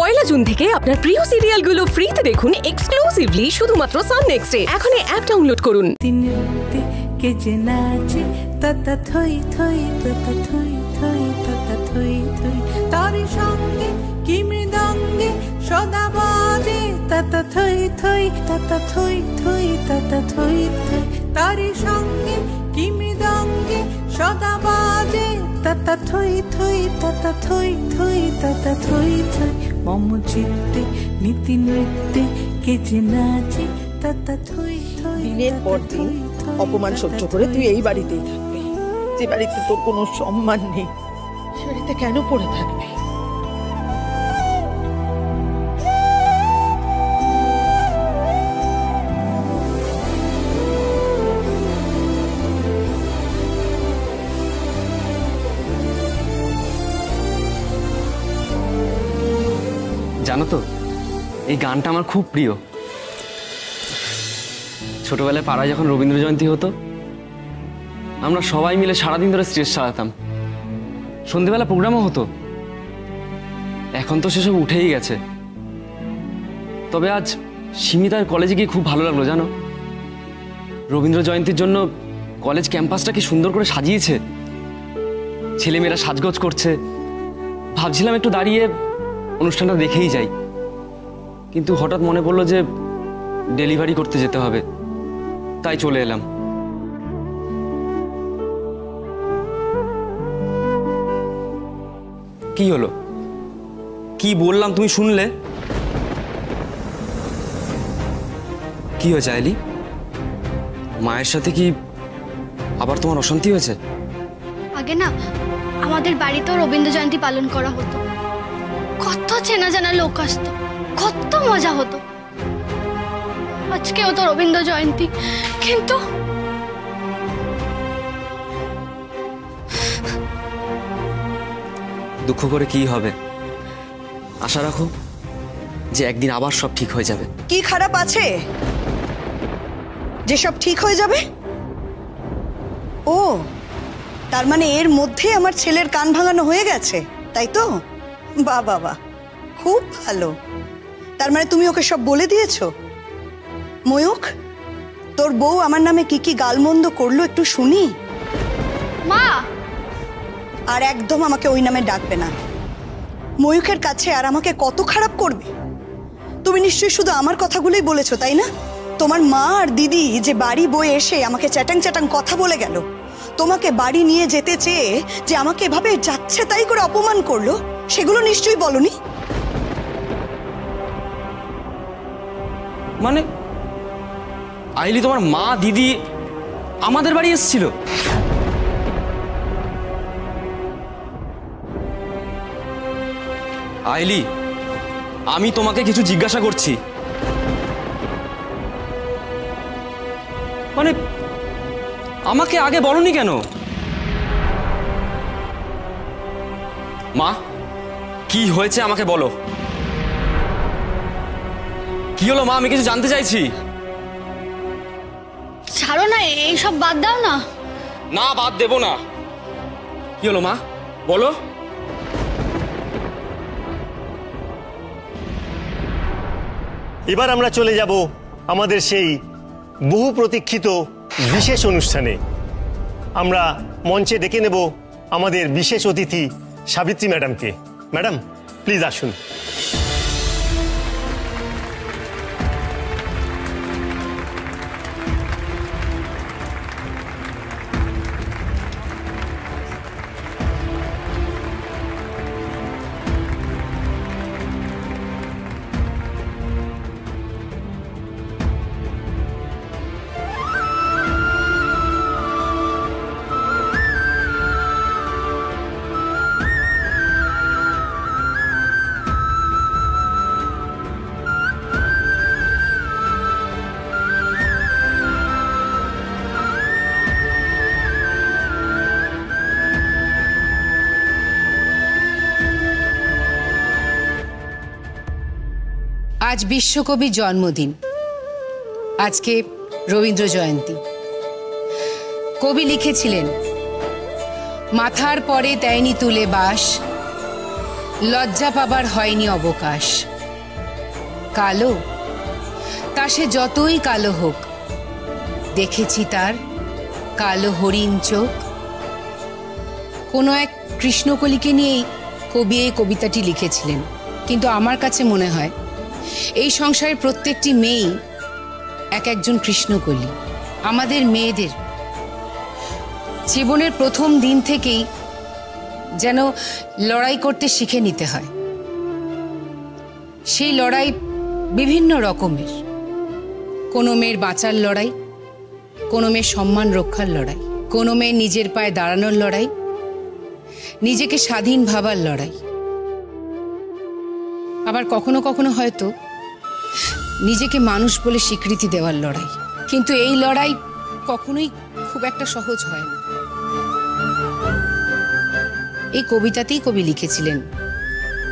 পয়লা June থেকে আপনার প্রিয় সিরিয়ালগুলো ফ্রিতে দেখুন এক্সক্লুসিভলি শুধুমাত্র সান নেক্সটে। এখনই অ্যাপ ডাউনলোড করুন। কে যে নাচে ততা থই থই ততা থই থই ততা থই থই তার সঙ্গে কি মৃদঙ্গে সদা বাজে ততা থই থই ততা থই থই ততা থই থই তার সঙ্গে কি মৃদঙ্গে সদা বাজে ততা থই থই ততা থই থই ততা থই থই মম চিত্তে নীতি নৃত্যে কে যে নাচে ততা থই থই। দিনের পর দিন অপমান সহ্য করে তুই এই বাড়িতেই থাকবি। যে বাড়িতে তোর কোনো সম্মান নেই সে বাড়িতে কেন পড়ে থাকবি? জানো তো, এই গানটা আমার খুব প্রিয়। ছোটবেলায় পাড়ায় যখন রবীন্দ্র জয়ন্তী হতো, আমরা সবাই মিলে সারাদিন ধরে স্টেজ সাজাতাম, সন্ধেবেলা প্রোগ্রামও হতো। এখন তো সেসব উঠেই গেছে। তবে আজ সিমিতার কলেজে গিয়ে খুব ভালো লাগলো জানো। রবীন্দ্র জয়ন্তীর জন্য কলেজ ক্যাম্পাসটা কি সুন্দর করে সাজিয়েছে, ছেলেমেয়েরা সাজগোজ করছে। ভাবছিলাম একটু দাঁড়িয়ে অনুষ্ঠানটা দেখেই যাই, কিন্তু হঠাৎ মনে পড়লো যে ডেলিভারি করতে যেতে হবে, তাই চলে এলাম। কি হলো? কি বললাম তুমি শুনলে? কি হয়েছে আইলি? মায়ের সাথে কি আবার তোমার অশান্তি হয়েছে? আগে না আমাদের বাড়িতেও রবীন্দ্র জয়ন্তী পালন করা হতো, কত চেনা জানা লোক আসতো, কত মজা হতো। আজকেও তো রবীন্দ্র জয়ন্তী, কিন্তু দুঃখ করে কি হবে? আশা রাখো যে একদিন আবার সব ঠিক হয়ে যাবে। কি খারাপ আছে যে সব ঠিক হয়ে যাবে? ও, তার মানে এর মধ্যে আমার ছেলের কান ভাঙানো হয়ে গেছে, তাই তো? বাহ বাবা, খুব ভালো। তার মানে তুমি ওকে সব বলে দিয়েছো? ময়ূক, তোর বউ আমার নামে কি কি গালমন্দ করলো একটু শুনি। মা, আর একদম আমাকে ওই নামে ডাকবে না। ময়ূকের কাছে আর আমাকে কত খারাপ করবে। তুমি নিশ্চয়ই শুধু আমার কথাগুলোই বলেছো, তাই না? তোমার মা আর দিদি যে বাড়ি বয়ে এসে আমাকে চ্যাটাং চ্যাটাং কথা বলে গেল, তোমাকে বাড়ি নিয়ে যেতে চেয়ে যে আমাকে এভাবে যাচ্ছে তাই করে অপমান করলো, সেগুলো নিশ্চয়ই বলনি। মানে আইলি, তোমার মা দিদি আমাদের বাড়ি এসেছিল? আইলি, আমি তোমাকে কিছু জিজ্ঞাসা করছি। মানে আমাকে আগে বলনি কেন? মা, কি হয়েছে আমাকে বলো। কি হলো মা? আমি কিছু জানতে চাইছি। ছাড়ো না, এইসব বাদ দাও না। না, বাদ দেবো না। কি হলো মা, বলো। এবার আমরা চলে যাব আমাদের সেই বহু প্রতীক্ষিত বিশেষ অনুষ্ঠানে। আমরা মঞ্চে ডেকে নেব আমাদের বিশেষ অতিথি সাবিত্রী ম্যাডামকে। ম্যাডাম, প্লিজ আসুন। আজ বিশ্বকবির জন্মদিন, আজকে রবীন্দ্র জয়ন্তী। কবি লিখেছিলেন, মাথার পরে দেয়নি তুলে বাস, লজ্জা পাবার হয়নি অবকাশ। কালো, তা সে যতই কালো হোক, দেখেছি তার কালো হরিণ চোখ। কোনো এক কৃষ্ণকলিকে নিয়েই কবি এই কবিতাটি লিখেছিলেন, কিন্তু আমার কাছে মনে হয় এই সংসারের প্রত্যেকটি মেয়েই এক একজন কৃষ্ণকলি। আমাদের মেয়েদের জীবনের প্রথম দিন থেকেই যেন লড়াই করতে শিখে নিতে হয়। সেই লড়াই বিভিন্ন রকমের। কোনো মেয়ের বাঁচার লড়াই, কোনো মেয়ের সম্মান রক্ষার লড়াই, কোনো মেয়ের নিজের পায়ে দাঁড়ানোর লড়াই, নিজেকে স্বাধীন ভাবার লড়াই। আবার কখনো কখনো হয়তো নিজেকে মানুষ বলে স্বীকৃতি দেওয়ার লড়াই। কিন্তু এই লড়াই কখনোই খুব একটা সহজ হয় না। এই কবিতাতেই কবি লিখেছিলেন,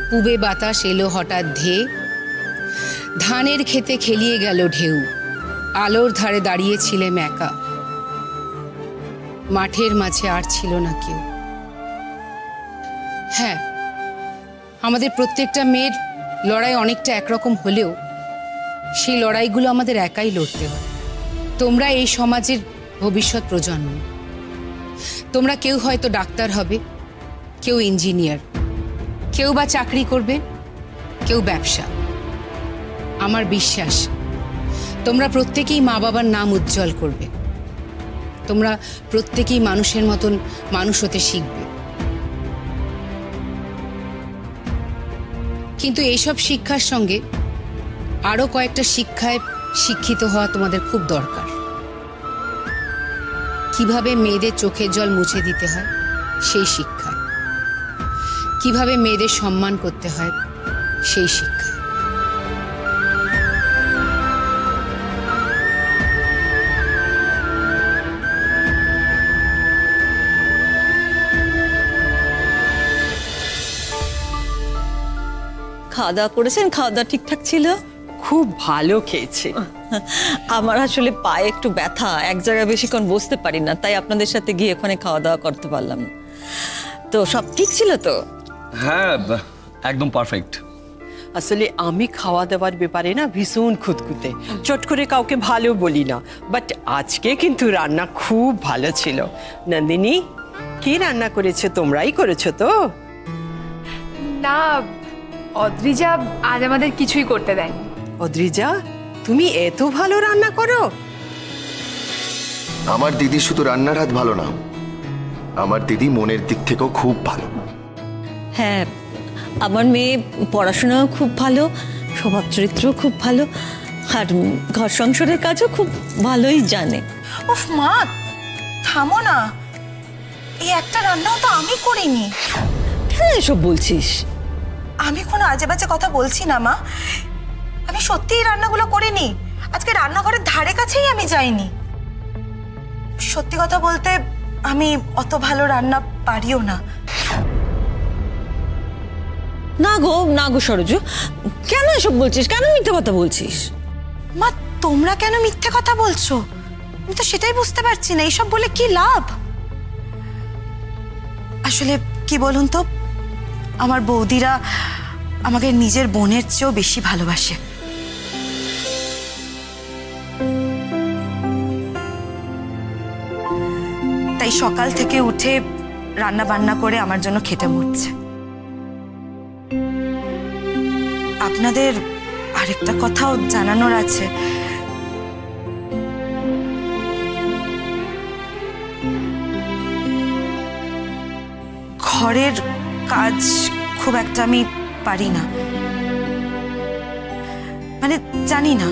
পূবে বাতাস এলো হঠাৎ ধেয়ে, ধানের খেতে খেলিয়ে গেল ঢেউ, আলোর ধারে দাঁড়িয়েছিলেম একা, মাঠের মাঝে আর ছিল না কেউ। হ্যাঁ, আমাদের প্রত্যেকটা মেয়ের লড়াই অনেকটা একরকম হলেও সেই লড়াইগুলো আমাদের একাই লড়তে হয়। তোমরা এই সমাজের ভবিষ্যৎ প্রজন্ম। তোমরা কেউ হয়তো ডাক্তার হবে, কেউ ইঞ্জিনিয়ার, কেউ বা চাকরি করবে, কেউ ব্যবসা। আমার বিশ্বাস তোমরা প্রত্যেকেই মা বাবার নাম উজ্জ্বল করবে। তোমরা প্রত্যেকেই মানুষের মতন মানুষ হতে শিখবে। কিন্তু এইসব শিক্ষার সঙ্গে আরো কয়েকটা শিক্ষায় শিক্ষিত হওয়া তোমাদের খুব দরকার। কিভাবে মেয়েদের চোখের জল মুছে দিতে হয় সেই শিক্ষায়, কিভাবে মেয়েদের সম্মান করতে হয় সেই শিক্ষায়। খাওয়া দাওয়া করেছেন? খাওয়া দাওয়া ঠিকঠাক ছিল? খুব ভালো খেয়েছে। আমার আসলে পায়ে একটু ব্যথা, এক জায়গায় বেশিক্ষণ বসতে পারি না, তাই আপনাদের সাথে গিয়ে ওখানে খাওয়া দাওয়া করতে পারলাম না। তো সব ঠিক ছিল তো? হ্যাঁ, একদম পারফেক্ট। আসলে আমি খাওয়া দাওয়ার ব্যাপারে না ভীষণ খুঁতখুঁতে, চট করে কাউকে ভালো বলি না, বাট আজকে কিন্তু রান্না খুব ভালো ছিল। নন্দিনী, কি রান্না করেছো? তোমরাই করেছো তো? না, অদ্রিজা আজ আমাদের কিছুই করতে দেয়নি। অদ্রিজা, তুমি এত ভালো রান্না করো? আমার দিদি শুধু রান্নার হাত ভালো না, আমার দিদি মনের দিক থেকেও খুব ভালো। হ্যাঁ, আমার মেয়ে পড়াশোনাও খুব ভালো, স্বভাব চরিত্রও খুব ভালো, আর ঘর সংসারের কাজও খুব ভালোই জানে। উফ মা, থামো না, এই একটা রান্নাও তো আমি করিনি। কেন এসব বলছিস? আমি কোনো আজে বাজে কথা বলছি না মা, আমি সত্যিই রান্নাগুলো করিনি। আজকে রান্নাঘরের ধারে কাছেই আমি যাইনি। সত্যি কথা বলতে আমি অত ভালো রান্না পারিও না। না গো সরজু, কেন এসব বলছিস? কেন মিথ্যে কথা বলছিস? মা, তোমরা কেন মিথ্যে কথা বলছো? আমি তো সেটাই বুঝতে পারছি না, এইসব বলে কি লাভ? আসলে কি বলুন তো, আমার বৌদিরা আমাকে নিজের বোনের চেয়েও বেশি ভালোবাসে। তাই সকাল থেকে উঠে রান্না বান্না করে আমার জন্য খেটে মরছে। আপনাদের আরেকটা কথাও জানানোর আছে। ঘরের কাজ খুব একটা আমি পারি না, মানে জানি না।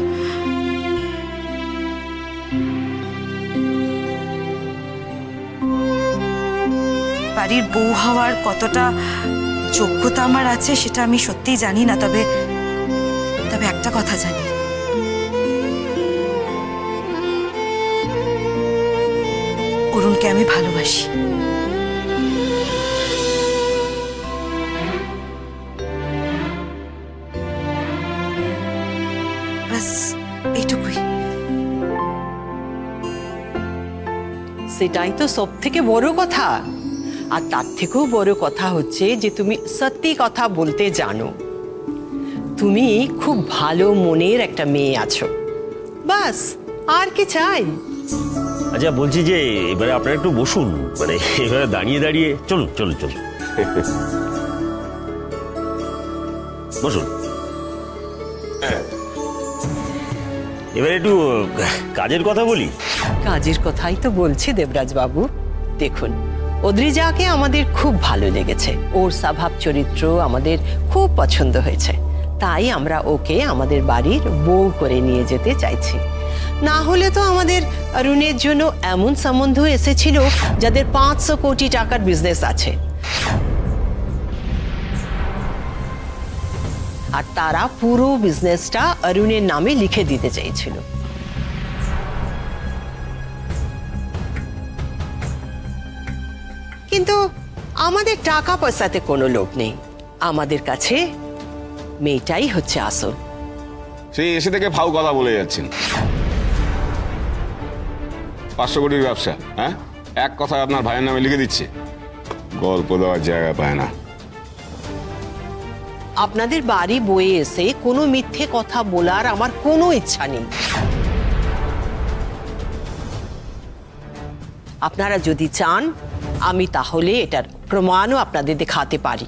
বাড়ির বউ হওয়ার কতটা যোগ্যতা আমার আছে সেটা আমি সত্যিই জানি না, তবে একটা কথা জানি, অরুণকে আমি ভালোবাসি। ব্যাস এইটুকুই। সেটাই তো সব থেকে বড় কথা। আর তার থেকেও বড় কথা হচ্ছে যে তুমি সত্যি কথা বলতে জানো। তুমি খুব ভালো মনের একটা মেয়ে আছো, বাস আর কি চাই। আচ্ছা বলছি যে এবারে আপনারা একটু বসুন, মানে এবারে দাঁড়িয়ে দাঁড়িয়ে চলুন চলুন চলুন বসুন। এবারে একটু কাজের কথা বলি। কাজের কথাই তো বলছি দেবরাজ বাবু। দেখুন, অদ্রিজাকে আমাদের খুব ভালো লেগেছে, ওর স্বভাব চরিত্র আমাদের খুব পছন্দ হয়েছে, তাই আমরা ওকে আমাদের বাড়ির বউ করে নিয়ে যেতে চাইছি। না হলে তো আমাদের অরুণের জন্য এমন সম্বন্ধ এসেছিল যাদের 500 কোটি টাকার বিজনেস আছে, আর তারা পুরো বিজনেসটা অরুণের নামে লিখে দিতে চাইছিল। কিন্তু আমাদের টাকা পয়সাতে কোনো লোভ নেই, আমাদের কাছে মেয়েটাই হচ্ছে আসল। সেই এসে থেকে ফাউ কথা বলে যাচ্ছেন। 500 কোটির ব্যবসা, হ্যাঁ, এক কথায় আপনার ভাইয়ের নামে লিখে দিচ্ছে, গল্প দেওয়ার জায়গা পায় না। আপনাদের বাড়ি বয়ে এসে কোনো মিথ্যে কথা বলার আমার কোনো ইচ্ছা নেই। আপনারা যদি চান আমি তাহলে এটার প্রমাণও আপনাদের দেখাতে পারি।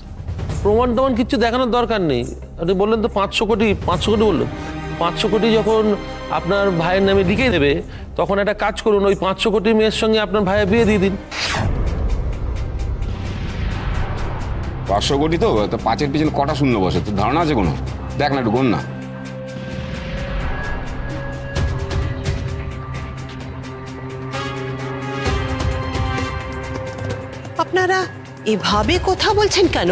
প্রমাণ টমান কিছু দেখানোর দরকার নেই। আপনি বললেন তো 500 কোটি, 500 কোটি বললেন। 500 কোটি যখন আপনার ভাইয়ের নামে লিখে দেবে, তখন একটা কাজ করুন, ওই 500 কোটি মেয়ের সঙ্গে আপনার ভাইয়ের বিয়ে দিয়ে দিন। 500 কোটি তো 5-এর পিছনে কটা শূন্য বসে, তোর ধারণা আছে কোনো? দেখ না, একটু গোন না। আপনারা এভাবে কথা বলছেন কেন?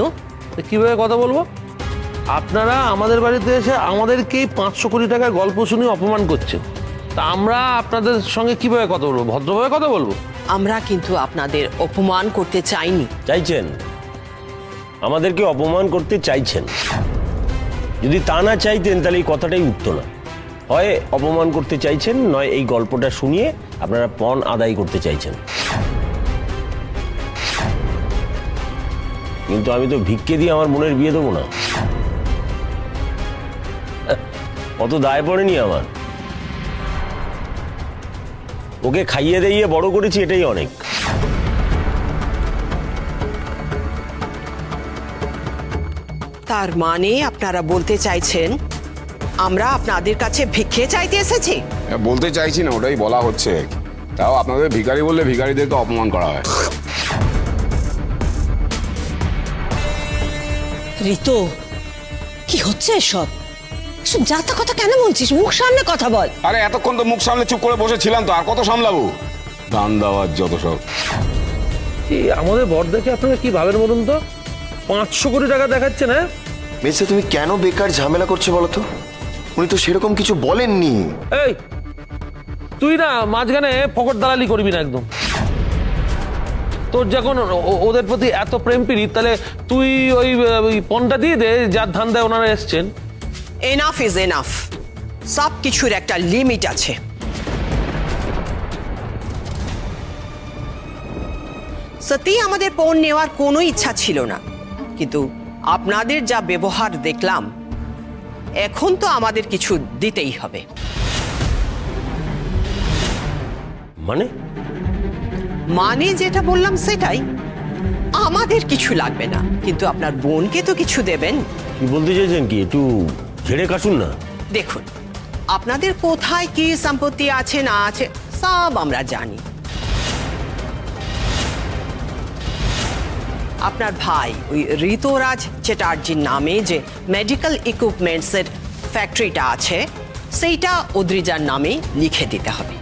কিভাবে কথা বলবো? আপনারা আমাদের বাড়িতে এসে আমাদেরকেই 500 কোটি টাকার গল্প শুনে অপমান করছেন, তা আমরা আপনাদের সঙ্গে কিভাবে কথা বলবো? ভদ্রভাবে কথা বলবো। আমরা কিন্তু আপনাদের অপমান করতে চাইনি। চাইছেন, আমাদেরকে অপমান করতে চাইছেন। যদি তা না চাইতেন তাহলে এই কথাটাই উঠতো না। হয় অপমান করতে চাইছেন, নয় এই গল্পটা শুনিয়ে আপনারা পণ আদায় করতে চাইছেন। কিন্তু আমি তো ভিক্ষে দিয়ে আমার বোনের বিয়ে দেবো না, অত দায় পড়েনি আমার। ওকে খাইয়ে দিয়ে বড় করেছি, এটাই অনেক। তার মানে আপনারা বলতে চাইছেন আমরা আপনাদের কাছে ভিক্ষে চাইতে এসেছি? বলতে চাইছি না, ওটাই বলা হচ্ছে। তাও আপনাদের ভিখারি বললে ভিখারিদেরকে অপমান করা হয়। ঋতু, কি হচ্ছে এসব? যাতা কথা কেন বলছিস? মুখ সামনে কথা বল। আরে এতক্ষণ তো মুখ সামলে চুপ করে বসেছিলাম, তো আর কত সামলাবো? দান দেওয়ার যত সব। আমাদের বর দেখে আপনারা কি ভাবেন বলুন তো? 500 কোটি টাকা দেখাচ্ছে না। মেসে তুমি কেন বেকার ঝামেলা করছো বলো তো? উনি তো সেরকম কিছু বলেননি। এই তুই না মাঝখানে ফকট দালালি করবি না একদম। তোর যখন ওদের প্রতি এত প্রেম পিড়ি, তাহলে তুই ওই পণটা দিয়ে দে, যার ধান দেয় ওনারা এসছেন। Enough is enough. সব কিছুর একটা লিমিট আছে। সত্যি আমাদের পণ নেওয়ার কোনো ইচ্ছা ছিল না, কিন্তু আপনাদের যা ব্যবহার দেখলাম, এখন তো আমাদের কিছু দিতেই হবে। মানে যেটা বললাম সেটাই। আমাদের কিছু লাগবে না, কিন্তু আপনার বোনকে তো কিছু দেবেন। কি বলতে চাইছেন? কি একটু ঝেড়ে কাশুন না। দেখুন, আপনাদের কোথায় কি সম্পত্তি আছে না আছে সব আমরা জানি। আপনার ভাই ওই ঋতুরাজ চ্যাটার্জির নামে যে মেডিকেল ইকুইপমেন্টসের ফ্যাক্টরিটা আছে, সেইটা অদ্রিজার নামে লিখে দিতে হবে।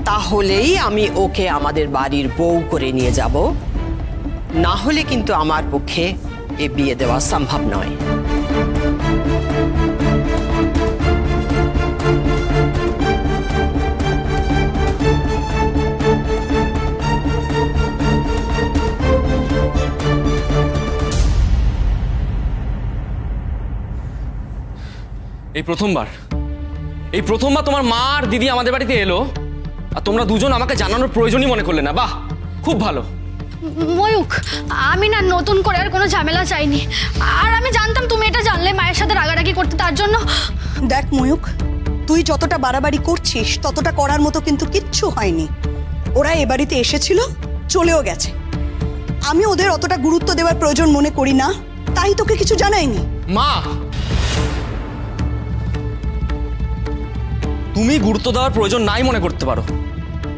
তাহলেই আমি ওকে আমাদের বাড়ির বউ করে নিয়ে যাব, না হলে কিন্তু আমার পক্ষে এ বিয়ে দেওয়া সম্ভব নয়। এই প্রথমবার তোমার মা আর দিদি আমাদের বাড়িতে এলো, আর তোমরা দুজন আমাকে জানানোর প্রয়োজনই মনে করলে না। বাহ, খুব ভালো। ময়ূক, আমি না নতুন করে আর কোনো ঝামেলা চাইনি। আর আমি জানতাম তুমি এটা জানলে মায়ের সাথে রাগারাগি করতে, তার জন্য। দেখ ময়ূক, তুই যতটা বাড়াবাড়ি করছিস ততটা করার মতো কিন্তু কিচ্ছু হয়নি। ওরা এ বাড়িতে এসেছিল, চলেও গেছে। আমি ওদের অতটা গুরুত্ব দেওয়ার প্রয়োজন মনে করি না, তাই তোকে কিছু জানাইনি। মা, তুমি গুরুত্ব দেওয়ার প্রয়োজন নাই মনে করতে পারো,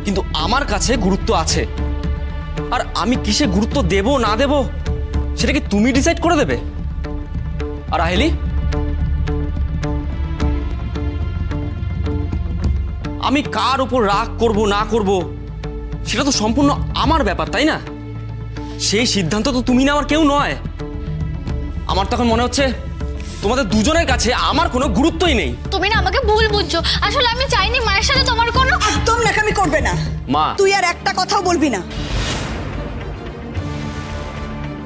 কিন্তু আমার কাছে গুরুত্ব আছে। আর আমি কিসে গুরুত্ব দেব না দেব সেটা কি তুমি ডিসাইড করে দেবে? আর আহেলি, আমি কার উপর রাগ করব না করব সেটা তো সম্পূর্ণ আমার ব্যাপার, তাই না? সেই সিদ্ধান্ত তো তুমি না, আমার কেউ নয়। আমার তখন মনে হচ্ছে তোমাদের দুজনের কাছে আমার কোনো গুরুত্বই নেই। তুমি না আমাকে ভুল বুঝছো, আসলে আমি চাইনি মায়ের সাথে তোমার কোনো। একদম নাকামি করবে না মা। তুই আর একটা কথাও বলবি না।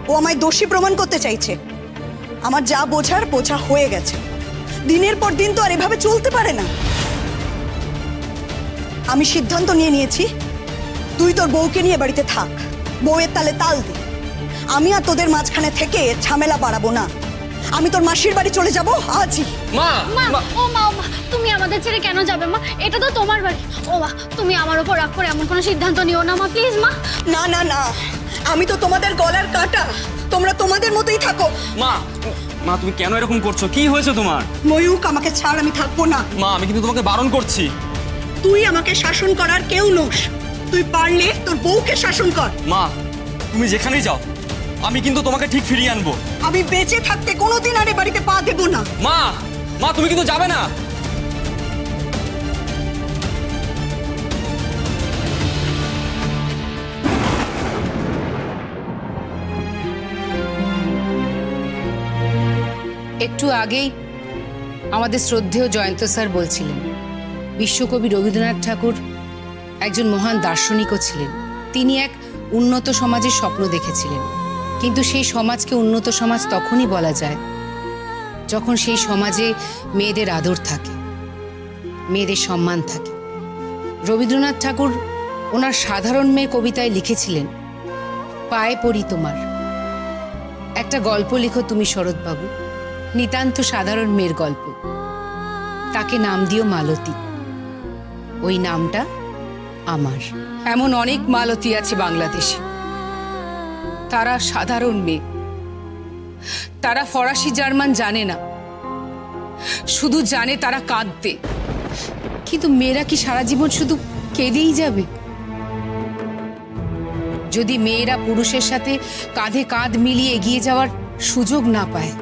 ও আমায় দোষী প্রমাণ করতে চাইছে। আমার যা বোঝার বোঝা হয়ে গেছে। দিনের পর দিন তো আর এভাবে চলতে পারে না। আমি সিদ্ধান্ত নিয়ে নিয়েছি, তুই তোর বউকে নিয়ে বাড়িতে থাক, বউয়ের তালে তাল দে। আমি আর তোদের মাঝখানে থেকে ঝামেলা বাড়াবো না। আমি তোর মাসির বাড়ি চলে যাব আজই। মা, ও মা, তুমি আমাদের ছেড়ে কেন যাবে মা? এটা তো তোমার বাড়ি। ও মা, তুমি আমার উপর রাগ করে এমন কোনো সিদ্ধান্ত নিও না মা, প্লিজ মা। না না না, আমি তো তোমাদের গলার কাঁটা, তোমরা তোমাদের মতোই থাকো। মা, মা তুমি কেন এরকম করছো? কি হয়েছে তোমার? ময়ূক, আমাকে ছাড়, আমি থাকবো না। মা, আমি কিন্তু তোমাকে বারণ করছি। তুই আমাকে শাসন করার কেউ নোস। তুই পারলে তোর বউকে শাসন কর। মা, তুমি যেখানেই যাও আমি কিন্তু তোমাকে ঠিক ফিরিয়ে আনবো। আমি বেঁচে থাকতে কোনোদিন আরে বাড়িতে পা দেব না। মা, মা তুমি কিন্তু যাবে না। একটু আগেই আমাদের শ্রদ্ধেয় জয়ন্ত স্যার বলছিলেন বিশ্বকবি রবীন্দ্রনাথ ঠাকুর একজন মহান দার্শনিকও ছিলেন। তিনি এক উন্নত সমাজের স্বপ্ন দেখেছিলেন, কিন্তু সেই সমাজকে উন্নত সমাজ তখনই বলা যায় যখন সেই সমাজে মেয়েদের আদর থাকে, মেয়েদের সম্মান থাকে। রবীন্দ্রনাথ ঠাকুর ওনার সাধারণ মেয়ে কবিতায় লিখেছিলেন, পায়ে পড়ি তোমার। একটা গল্প লিখো তুমি শরৎবাবু, নিতান্ত সাধারণ মেয়ের গল্প। তাকে নাম দিও মালতী। ওই নামটা আমার। এমন অনেক মালতী আছে বাংলাদেশে। তারা সাধারণ মেয়ে, তারা ফরাসি জার্মান জানে না, শুধু জানে তারা কাঁদতে। কিন্তু মেয়েরা কি সারা জীবন শুধু কেঁদেই যাবে? যদি মেয়েরা পুরুষের সাথে কাঁধে কাঁধ মিলিয়ে এগিয়ে যাওয়ার সুযোগ না পায়,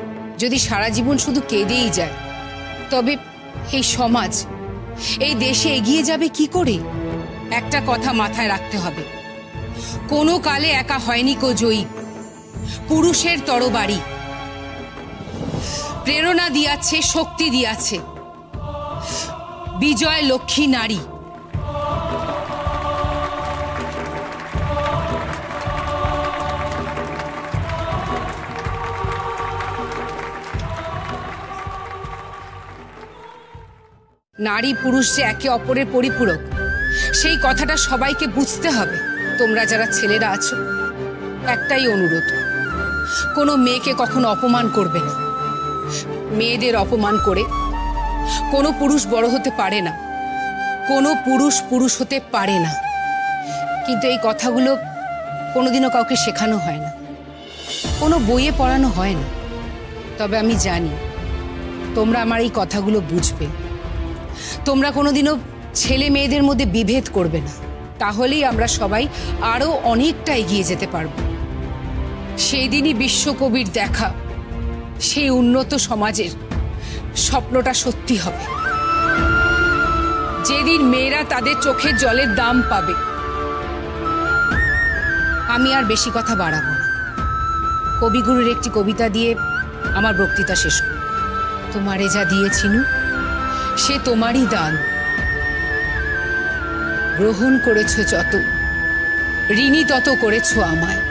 যদি সারা জীবন শুধু কেঁদেই যায়, তবে এই সমাজ, এই দেশে এগিয়ে যাবে কি করে? একটা কথা মাথায় রাখতে হবে, কোনো কালে একা হয়নি কো জয়ী। পুরুষের তরবারি প্রেরণা দিয়াছে, শক্তি দিয়াছে বিজয় লক্ষ্মী নারী। নারী পুরুষ যে একে অপরের পরিপূরক, সেই কথাটা সবাইকে বুঝতে হবে। তোমরা যারা ছেলেরা আছো, একটাই অনুরোধ, কোনো মেয়েকে কখনো অপমান করবে না। মেয়েদের অপমান করে কোনো পুরুষ বড় হতে পারে না, কোনো পুরুষ পুরুষ হতে পারে না। কিন্তু এই কথাগুলো কোনোদিনও কাউকে শেখানো হয় না, কোনো বইয়ে পড়ানো হয় না। তবে আমি জানি তোমরা আমার এই কথাগুলো বুঝবে। তোমরা কোনোদিনও ছেলে মেয়েদের মধ্যে বিভেদ করবে না, তাহলেই আমরা সবাই আরো অনেকটা এগিয়ে যেতে পারব। সেই দিনই বিশ্বকবির দেখা সেই উন্নত সমাজের স্বপ্নটা সত্যি হবে, যেদিন মেয়েরা তাদের চোখের জলের দাম পাবে। আমি আর বেশি কথা বাড়াবো না, কবিগুরুর একটি কবিতা দিয়ে আমার বক্তৃতা শেষ করব। তোমারে যা দিয়েছিনু সে তোমারই দান, গ্রহণ করেছ যত, ঋণী তত করেছ আমায়।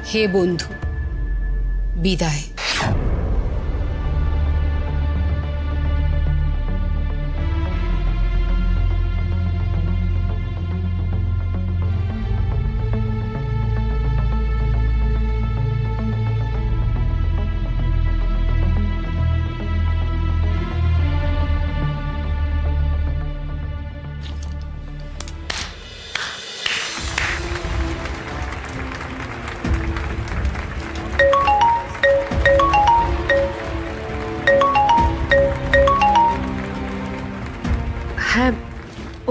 হে বন্ধু, বিদায়।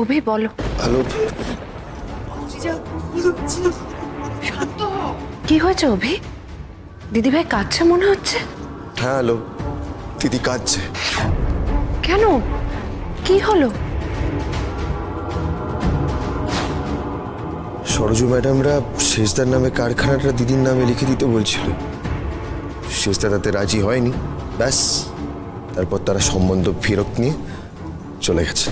অভি বলো। হ্যালো, কি হয়েছে অভি? দিদিভাই কাঁদছে মনে হচ্ছে। হ্যাঁ হ্যালো, দিদি কাঁদছে। কেন, কি হলো? সরজু ম্যাডামরা শেষদার নামে কারখানাটা দিদির নামে লিখে দিতে বলছিল। শেষদা তাতে রাজি হয়নি, ব্যাস তারপর তারা সম্বন্ধ ফেরত নিয়ে চলে গেছে।